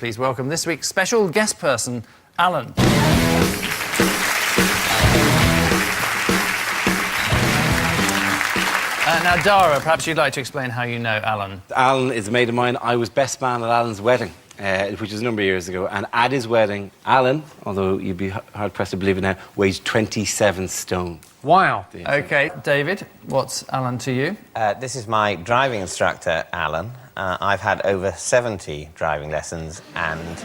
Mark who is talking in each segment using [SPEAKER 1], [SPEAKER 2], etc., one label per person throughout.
[SPEAKER 1] Please welcome this week's special guest person, Alan. Now, Dara, perhaps you'd like to explain how you know Alan.
[SPEAKER 2] Alan is a mate of mine. I was best man at Alan's wedding, which was a number of years ago. And at his wedding, Alan, although you'd be hard-pressed to believe it now, weighs 27 stone.
[SPEAKER 1] Wow. OK, David, what's Alan to you?
[SPEAKER 3] This is my driving instructor, Alan. I've had over 70 driving lessons, and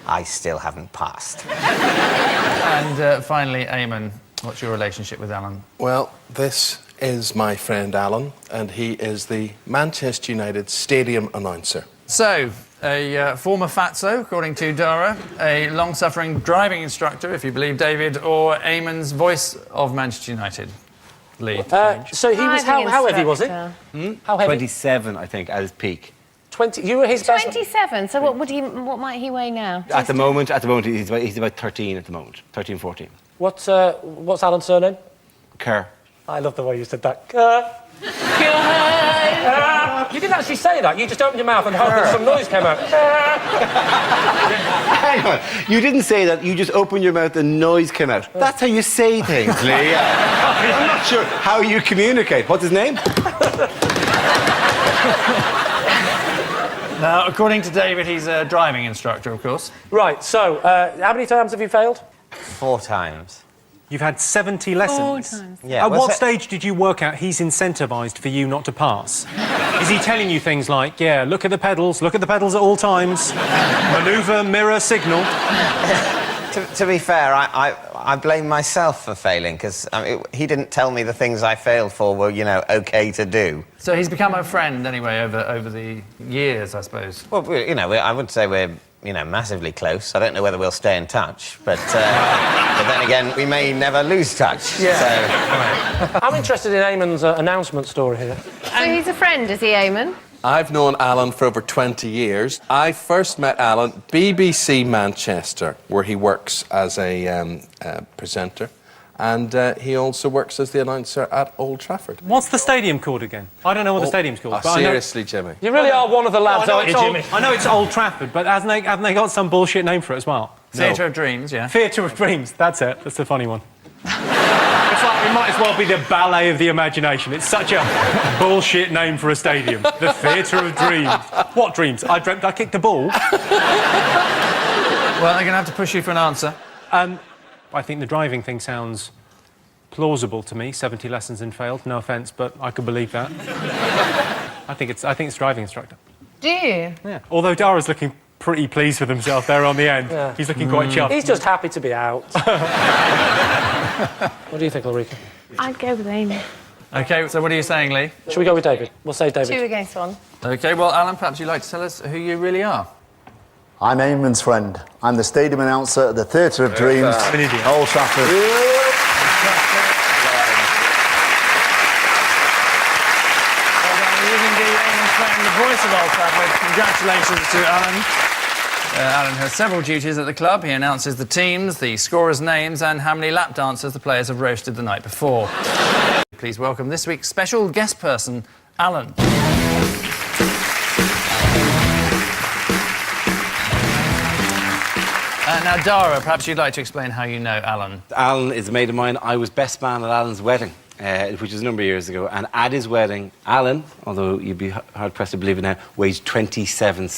[SPEAKER 3] I still haven't passed.
[SPEAKER 1] And finally, Eamon, what's your relationship with Alan?
[SPEAKER 4] Well, this is my friend Alan, and he is the Manchester United stadium announcer.
[SPEAKER 1] So, a former fatso, according to Dara, a long-suffering driving instructor, if you believe David, or Eamon's voice of Manchester United. Lee.
[SPEAKER 5] So he was how heavy was he? How heavy?
[SPEAKER 2] 27, I think, at his peak.
[SPEAKER 5] 20. You were his best.
[SPEAKER 6] 27. So what might he weigh now?
[SPEAKER 2] At the moment, he's about 13 at the moment. 13, 14.
[SPEAKER 5] What's Alan's surname?
[SPEAKER 2] Kerr.
[SPEAKER 5] I love the way you said that. You didn't actually say that. You just opened your mouth and hoped that some noise came out.
[SPEAKER 2] Hang on. You didn't say that. You just opened your mouth and noise came out. That's how you say things, Lee. I'm not sure how you communicate. What's his name?
[SPEAKER 1] Now, according to David, he's a driving instructor, of course.
[SPEAKER 5] Right, so, how many times have you failed?
[SPEAKER 3] 4 times.
[SPEAKER 7] You've had 70 lessons.
[SPEAKER 6] 4 times.
[SPEAKER 3] Yeah,
[SPEAKER 7] At what stage did you work out he's incentivised for you not to pass? Is he telling you things like, yeah, look at the pedals at all times, manoeuvre, mirror, signal?
[SPEAKER 3] To be fair, I blame myself for failing, because he didn't tell me the things I failed for were, you know, OK to do.
[SPEAKER 1] So he's become a friend, anyway, over the years, I suppose.
[SPEAKER 3] Well, you know, I would say we're, you know, massively close. I don't know whether we'll stay in touch, but then again, we may never lose touch.
[SPEAKER 1] Yeah.
[SPEAKER 3] So.
[SPEAKER 5] I'm interested in Eamon's announcement story here.
[SPEAKER 6] So he's a friend, is he, Eamon?
[SPEAKER 4] I've known Alan for over 20 years. I first met Alan BBC Manchester, where he works as a presenter, and he also works as the announcer at Old Trafford.
[SPEAKER 7] What's the stadium called again? I don't know what the stadium's called.
[SPEAKER 4] Oh, seriously, Jimmy.
[SPEAKER 5] You really are one of the lads, aren't you, Jimmy?
[SPEAKER 7] I know it's Old Trafford, but haven't they got some bullshit name for it as well?
[SPEAKER 1] Theatre of Dreams, yeah.
[SPEAKER 7] Theatre of Dreams, that's it. That's the funny one. It's like, it might as well be the ballet of the imagination. It's such a bullshit name for a stadium. The Theatre of Dreams. What dreams? I dreamt I kicked a ball.
[SPEAKER 1] Well, they're going to have to push you for an answer.
[SPEAKER 7] I think the driving thing sounds plausible to me. 70 lessons and failed. No offence, but I could believe that. I think it's driving instructor.
[SPEAKER 6] Do you?
[SPEAKER 7] Yeah. Although Dara's looking pretty pleased with himself there on the end.
[SPEAKER 5] Yeah.
[SPEAKER 7] He's looking quite chuffed.
[SPEAKER 5] He's just happy to be out. What do you think, Ulrika?
[SPEAKER 6] I'd go with Eamon.
[SPEAKER 1] OK, so what are you saying, Lee?
[SPEAKER 5] Should we go with David? We'll say David.
[SPEAKER 6] 2 against 1.
[SPEAKER 1] OK, well, Alan, perhaps you'd like to tell us who you really are.
[SPEAKER 8] I'm Eamon's friend. I'm the stadium announcer at the Theatre of Dreams, Old Trafford.
[SPEAKER 1] The voice of Old Trafford. Congratulations to Alan. Alan has several duties at the club. He announces the teams, the scorers' names, and how many lap dances the players have roasted the night before. Please welcome this week's special guest person, Alan. Now, Dara, perhaps you'd like to explain how you know Alan.
[SPEAKER 2] Alan is a mate of mine. I was best man at Alan's wedding, which was a number of years ago. And at his wedding, Alan, although you'd be hard-pressed to believe it now, weighs 27